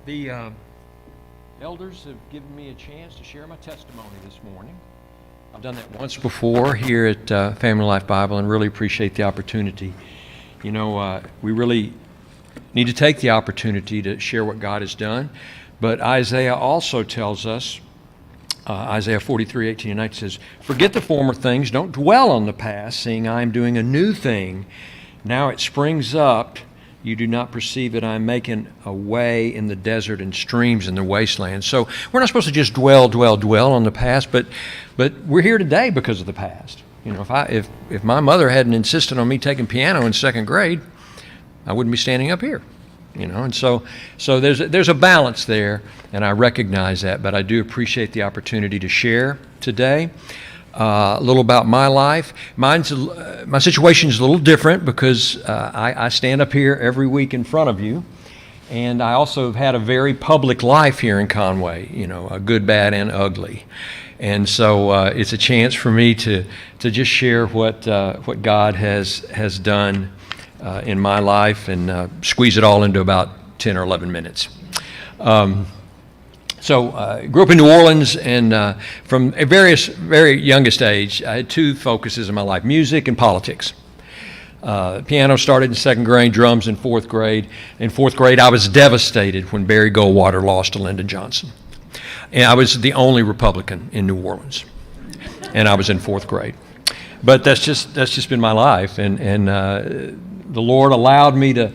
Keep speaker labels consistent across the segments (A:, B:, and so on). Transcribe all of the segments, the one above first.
A: The elders have given me a chance to share my testimony this morning. I've done that once before here at Family Life Bible and really appreciate the opportunity. You know, we really need to take the opportunity to share what God has done. But Isaiah also tells us, Isaiah 43, 18 and 19 says, "Forget the former things, don't dwell on the past, seeing I am doing a new thing. Now it springs up. You do not perceive it. I'm making a way in the desert and streams in the wasteland." So we're not supposed to just dwell on the past, but we're here today because of the past. You know, if my mother hadn't insisted on me taking piano in second grade, I wouldn't be standing up here. You know, and so there's a balance there, and I recognize that. But I do appreciate the opportunity to share today. A little about my life. My situation is a little different because I stand up here every week in front of you, and I also have had a very public life here in Conway. You know, a good, bad, and ugly, and so it's a chance for me to just share what God has done in my life and squeeze it all into about 10 or 11 minutes. So grew up in New Orleans, and from a very youngest age, I had two focuses in my life: music and politics. Piano started in second grade, drums in fourth grade. In fourth grade, I was devastated when Barry Goldwater lost to Lyndon Johnson. And I was the only Republican in New Orleans, and I was in fourth grade. But that's just been my life, and the Lord allowed me to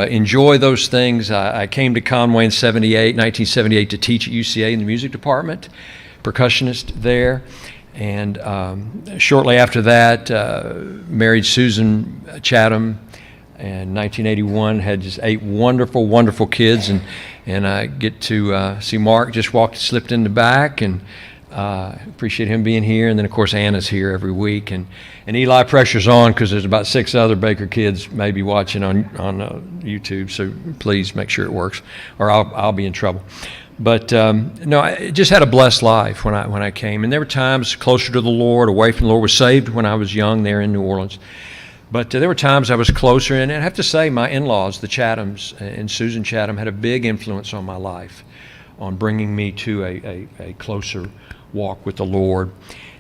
A: enjoy those things. I came to Conway in 1978 to teach at UCA in the music department, percussionist there. And shortly after that, married Susan Chatham. In 1981, had just 8 wonderful, wonderful kids. And I get to see Mark just slipped in the back, and appreciate him being here. And then, of course, Anna's here every week. And Eli, pressure's on because there's about 6 other Baker kids maybe watching on YouTube. So please make sure it works, or I'll be in trouble. But no, I just had a blessed life when I came. And there were times closer to the Lord, away from the Lord. Was saved when I was young there in New Orleans. But there were times I was closer. And I have to say, my in-laws, the Chathams and Susan Chatham, had a big influence on my life, on bringing me to a closer walk with the Lord.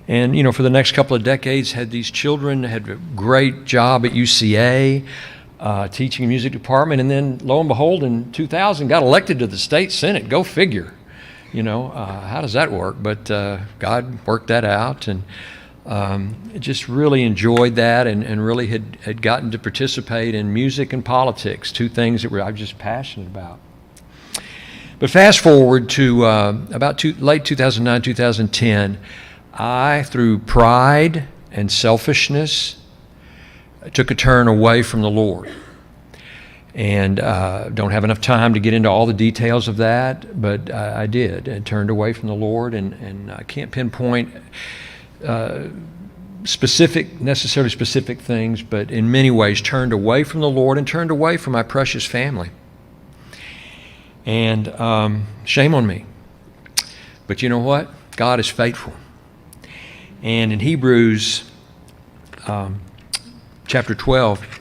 A: And, you know, for the next couple of decades, had these children, had a great job at UCA, teaching in the music department, and then, lo and behold, in 2000, got elected to the state senate. Go figure. You know, how does that work? But God worked that out, and just really enjoyed that, and really had gotten to participate in music and politics, two things that I'm just passionate about. But fast forward to about late 2009, 2010, I, through pride and selfishness, took a turn away from the Lord. And don't have enough time to get into all the details of that, but I did, and turned away from the Lord. And I can't pinpoint necessarily specific things, but in many ways turned away from the Lord and turned away from my precious family. And shame on me. But you know what? God is faithful. And in Hebrews chapter 12,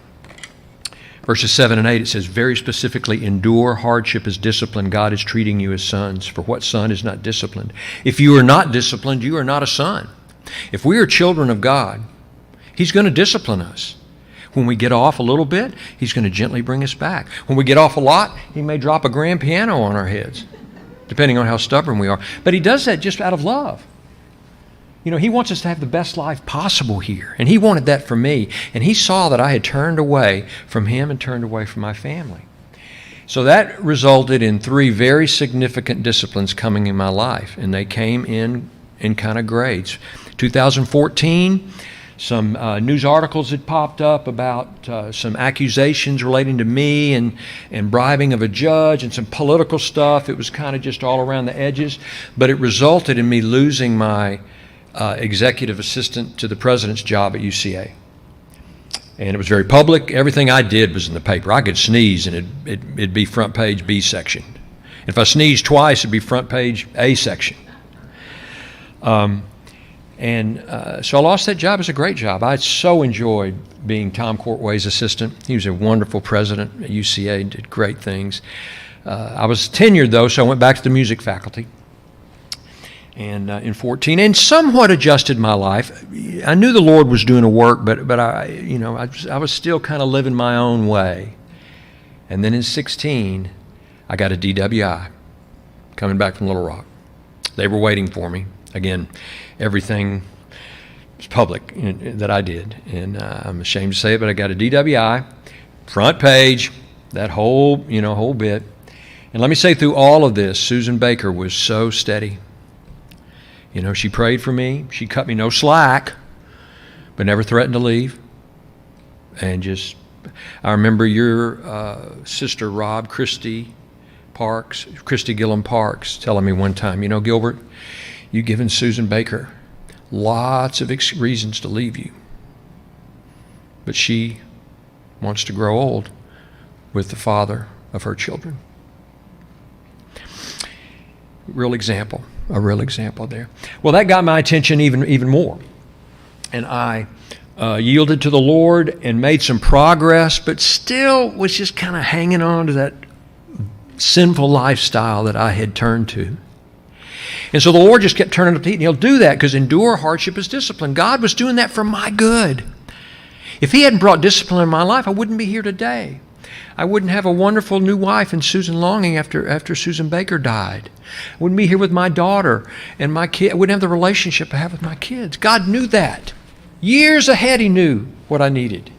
A: verses 7 and 8, it says, very specifically, endure hardship as discipline. God is treating you as sons. For what son is not disciplined? If you are not disciplined, you are not a son. If we are children of God, He's going to discipline us. When we get off a little bit, He's going to gently bring us back. When we get off a lot, He may drop a grand piano on our heads, depending on how stubborn we are. But He does that just out of love. You know, He wants us to have the best life possible here. And He wanted that for me. And He saw that I had turned away from Him and turned away from my family. So that resulted in 3 very significant disciplines coming in my life. And they came in kind of grades. 2014, some news articles had popped up about some accusations relating to me and bribing of a judge and some political stuff. It was kind of just all around the edges. But it resulted in me losing my executive assistant to the president's job at UCA. And it was very public. Everything I did was in the paper. I could sneeze and it'd be front page B section. If I sneezed twice, it'd be front page A section. And so I lost that job. It was a great job. I so enjoyed being Tom Courtway's assistant. He was a wonderful president at UCA, did great things. I was tenured, though, so I went back to the music faculty. And in 14, and somewhat adjusted my life. I knew the Lord was doing a work, but I was still kind of living my own way. And then in 16, I got a DWI coming back from Little Rock. They were waiting for me. Again, everything was public that I did, and I'm ashamed to say it, but I got a DWI, front page, that whole bit. And let me say, through all of this, Susan Baker was so steady. She prayed for me. She cut me no slack, but never threatened to leave. And I remember your sister, Christy Gillum Parks, telling me one time, Gilbert, you've given Susan Baker lots of reasons to leave you. But she wants to grow old with the father of her children. A real example there. Well, that got my attention even more. And I yielded to the Lord and made some progress, but still was just kind of hanging on to that sinful lifestyle that I had turned to. And so the Lord just kept turning up the heat, and He'll do that because endure hardship is discipline. God was doing that for my good. If He hadn't brought discipline in my life, I wouldn't be here today. I wouldn't have a wonderful new wife in Susan Longing after Susan Baker died. I wouldn't be here with my daughter and my kid. I wouldn't have the relationship I have with my kids. God knew that. Years ahead, He knew what I needed.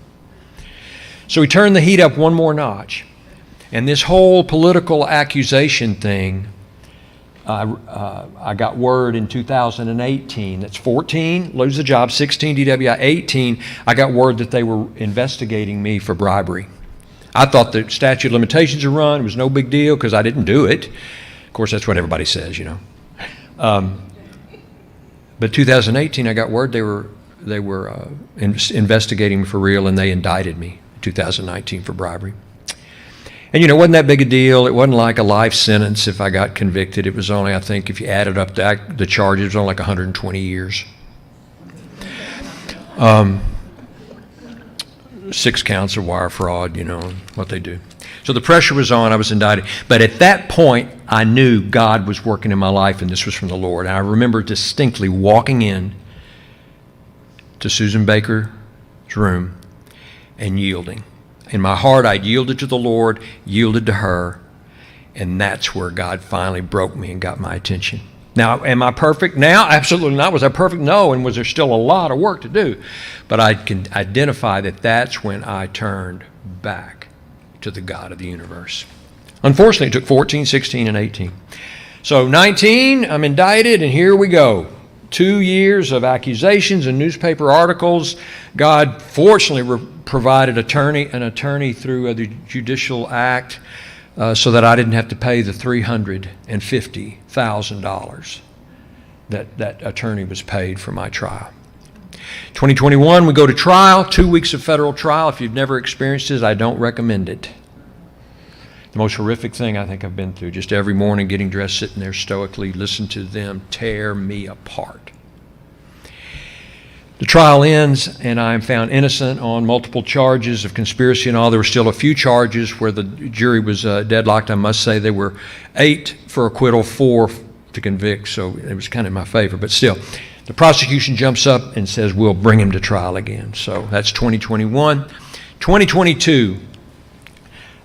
A: So He turned the heat up one more notch. And this whole political accusation thing, I got word in 2018, that's 14, lose the job, 16 DWI, 18, I got word that they were investigating me for bribery. I thought the statute of limitations had run. It was no big deal because I didn't do it. Of course, that's what everybody says, But 2018, I got word they were investigating me for real, and they indicted me in 2019 for bribery. And it wasn't that big a deal. It wasn't like a life sentence if I got convicted. It was only, I think, if you added up the charges, it was only like 120 years. 6 counts of wire fraud, what they do. So the pressure was on. I was indicted. But at that point, I knew God was working in my life, and this was from the Lord. And I remember distinctly walking in to Susan Baker's room and yielding. In my heart, I yielded to the Lord, yielded to her, and that's where God finally broke me and got my attention. Now, am I perfect now? Absolutely not. Was I perfect? No. And was there still a lot of work to do? But I can identify that that's when I turned back to the God of the universe. Unfortunately, it took 14, 16, and 18. So 19, I'm indicted, and here we go. 2 years of accusations and newspaper articles. God fortunately provided an attorney through the Judicial Act so that I didn't have to pay the $350,000 that attorney was paid for my trial. 2021, we go to trial, 2 weeks of federal trial. If you've never experienced it, I don't recommend it. The most horrific thing I think I've been through, just every morning getting dressed, sitting there stoically, listen to them tear me apart. The trial ends, and I am found innocent on multiple charges of conspiracy and all. There were still a few charges where the jury was deadlocked. I must say there were 8 for acquittal, 4 to convict, so it was kind of in my favor. But still, the prosecution jumps up and says, we'll bring him to trial again. So that's 2021. 2022,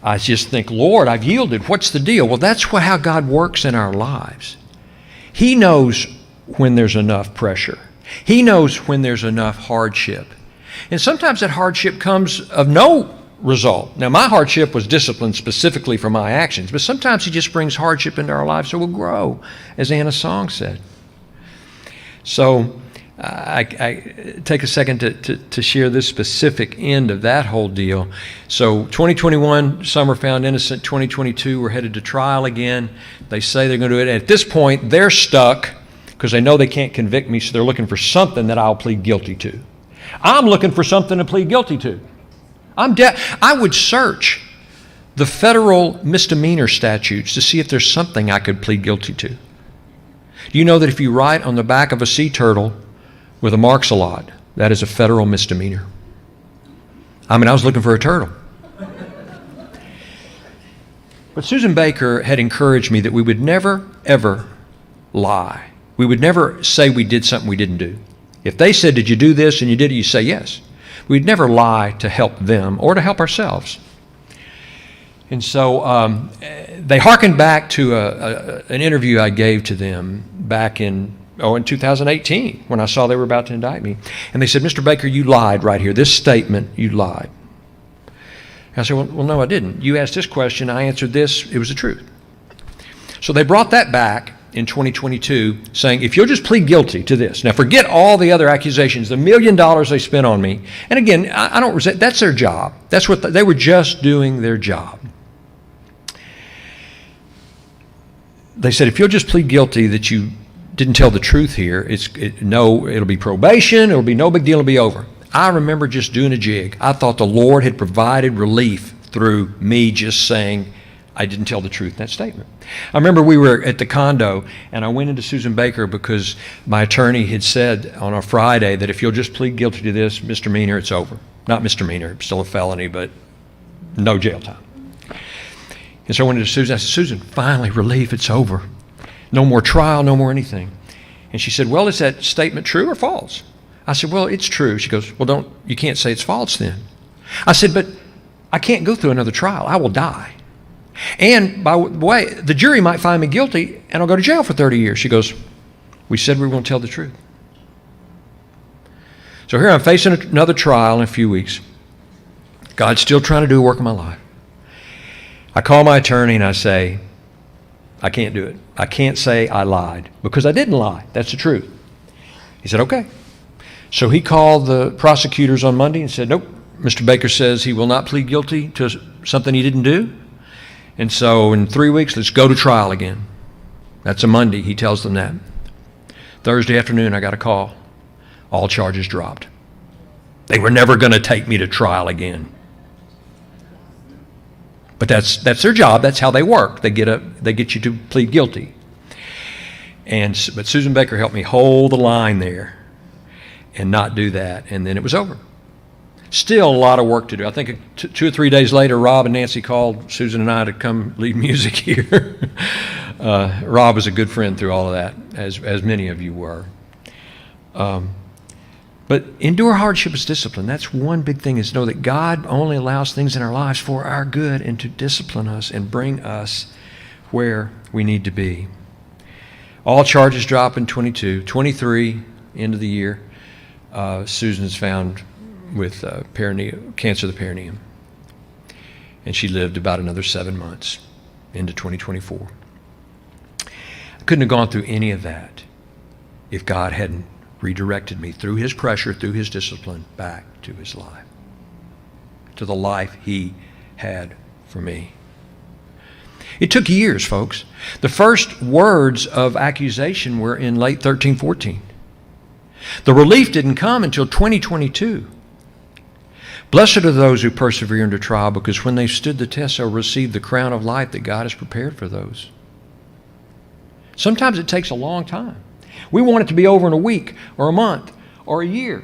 A: I just think, Lord, I've yielded. What's the deal? Well, that's how God works in our lives. He knows when there's enough pressure. He knows when there's enough hardship. And sometimes that hardship comes of no result. Now, my hardship was discipline specifically for my actions, but sometimes He just brings hardship into our lives so we'll grow, as Anna's song said. So I take a second to share this specific end of that whole deal. So 2021, some are found innocent. 2022, we're headed to trial again. They say they're going to do it. And at this point, they're stuck because they know they can't convict me, so they're looking for something that I'll plead guilty to. I'm looking for something to plead guilty to. I would search the federal misdemeanor statutes to see if there's something I could plead guilty to. Do you know that if you write on the back of a sea turtle with a marks-a-lot, that is a federal misdemeanor. I mean, I was looking for a turtle. But Susan Baker had encouraged me that we would never, ever lie. We would never say we did something we didn't do. If they said, did you do this, and you did it, you say yes. We'd never lie to help them or to help ourselves. And so they hearkened back to an interview I gave to them back in 2018 when I saw they were about to indict me. And they said, Mr. Baker, you lied right here. This statement, you lied. I said, well, no, I didn't. You asked this question, I answered this, it was the truth. So they brought that back in 2022 saying, if you'll just plead guilty to this. Now forget all the other accusations, the $1 million they spent on me. And again, I don't resent, that's their job. That's what they were just doing their job. They said, if you'll just plead guilty that you didn't tell the truth here, it'll be probation, it'll be no big deal, it'll be over. I remember just doing a jig. I thought the Lord had provided relief through me just saying I didn't tell the truth in that statement. I remember we were at the condo, and I went into Susan Baker because my attorney had said on a Friday that if you'll just plead guilty to this misdemeanor, it's over. Not misdemeanor, still a felony, but no jail time. And so I went into Susan. I said, Susan, finally, relief, it's over. No more trial, no more anything. And she said, well, is that statement true or false? I said, well, it's true. She goes, well, you can't say it's false then. I said, but I can't go through another trial. I will die. And by the way, the jury might find me guilty and I'll go to jail for 30 years. She goes, we said we were going to tell the truth. So here I'm facing another trial in a few weeks. God's still trying to do a work in my life. I call my attorney and I say, I can't do it. I can't say I lied because I didn't lie. That's the truth. He said, okay. So he called the prosecutors on Monday and said, nope, Mr. Baker says he will not plead guilty to something he didn't do. And so in 3 weeks, let's go to trial again. That's a Monday. He tells them that. Thursday afternoon, I got a call. All charges dropped. They were never going to take me to trial again. But that's their job. That's how they work. They get you to plead guilty. But Susan Baker helped me hold the line there and not do that. And then it was over. Still a lot of work to do. I think 2 or 3 days later, Rob and Nancy called Susan and I to come lead music here. Rob was a good friend through all of that, as many of you were. But endure hardship as discipline. That's one big thing, is know that God only allows things in our lives for our good and to discipline us and bring us where we need to be. All charges drop in 22. 23, end of the year, Susan is found with cancer of the perineum. And she lived about another 7 months into 2024. I couldn't have gone through any of that if God hadn't redirected me through his pressure, through his discipline, back to his life, to the life he had for me. It took years, folks. The first words of accusation were in late 13-14. The relief didn't come until 2022. Blessed are those who persevere under trial, because when they've stood the test, they'll receive the crown of life that God has prepared for those. Sometimes it takes a long time. We want it to be over in a week or a month or a year.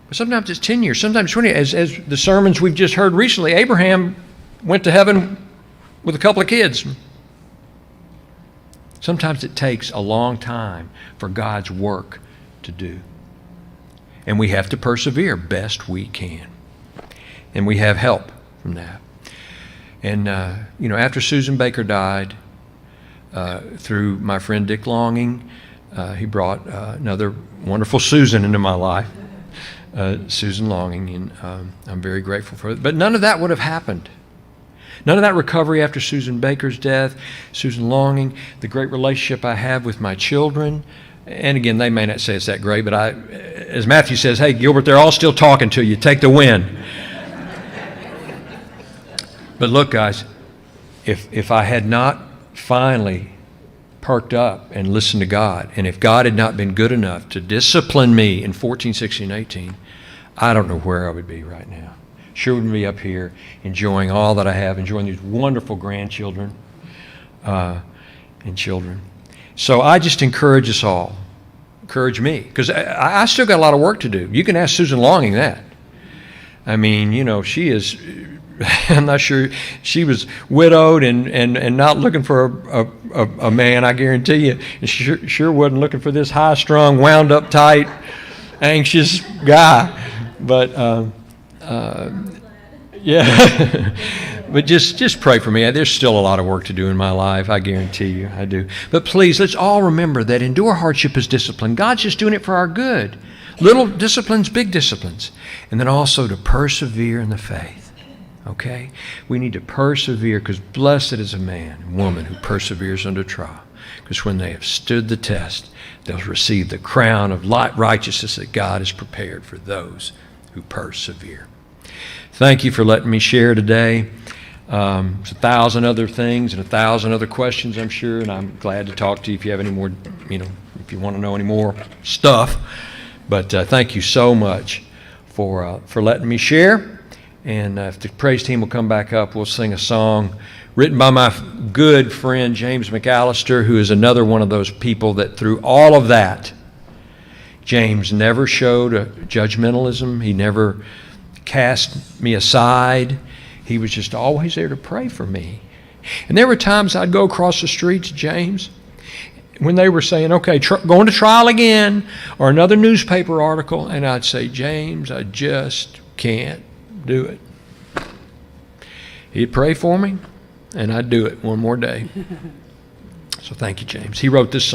A: But sometimes it's 10 years, sometimes 20 years. As the sermons we've just heard recently, Abraham went to heaven with a couple of kids. Sometimes it takes a long time for God's work to do. And we have to persevere best we can. And we have help from that. And, after Susan Baker died, through my friend Dick Longing, he brought another wonderful Susan into my life, Susan Longing, and I'm very grateful for it. But none of that would have happened. None of that recovery after Susan Baker's death, Susan Longing, the great relationship I have with my children. And again, they may not say it's that great, but as Matthew says, hey, Gilbert, they're all still talking to you. Take the win. But look, guys, if I had not finally perked up and listened to God, and if God had not been good enough to discipline me in 14, 16, 18, I don't know where I would be right now. Sure wouldn't be up here enjoying all that I have, enjoying these wonderful grandchildren and children. So I just encourage us all, encourage me, because I still got a lot of work to do. You can ask Susan Longing that. I mean, you know, she is, I'm not sure, she was widowed and not looking for a man, I guarantee you. And she sure wasn't looking for this high-strung, wound-up tight, anxious guy. But, yeah. But just pray for me. There's still a lot of work to do in my life, I guarantee you, I do. But please, let's all remember that endure hardship is discipline. God's just doing it for our good. Little disciplines, big disciplines. And then also to persevere in the faith, okay? We need to persevere, because blessed is a man and woman who perseveres under trial. Because when they have stood the test, they'll receive the crown of righteousness that God has prepared for those who persevere. Thank you for letting me share today. There's 1,000 other things and 1,000 other questions, I'm sure, and I'm glad to talk to you if you have any more, you know, if you want to know any more stuff. But thank you so much for letting me share. And if the praise team will come back up, we'll sing a song written by my good friend James McAllister, who is another one of those people that through all of that, James never showed a judgmentalism. He never cast me aside. He was just always there to pray for me. And there were times I'd go across the street to James when they were saying, okay, going to trial again, or another newspaper article, and I'd say, James, I just can't do it. He'd pray for me, and I'd do it one more day. So thank you, James. He wrote this song.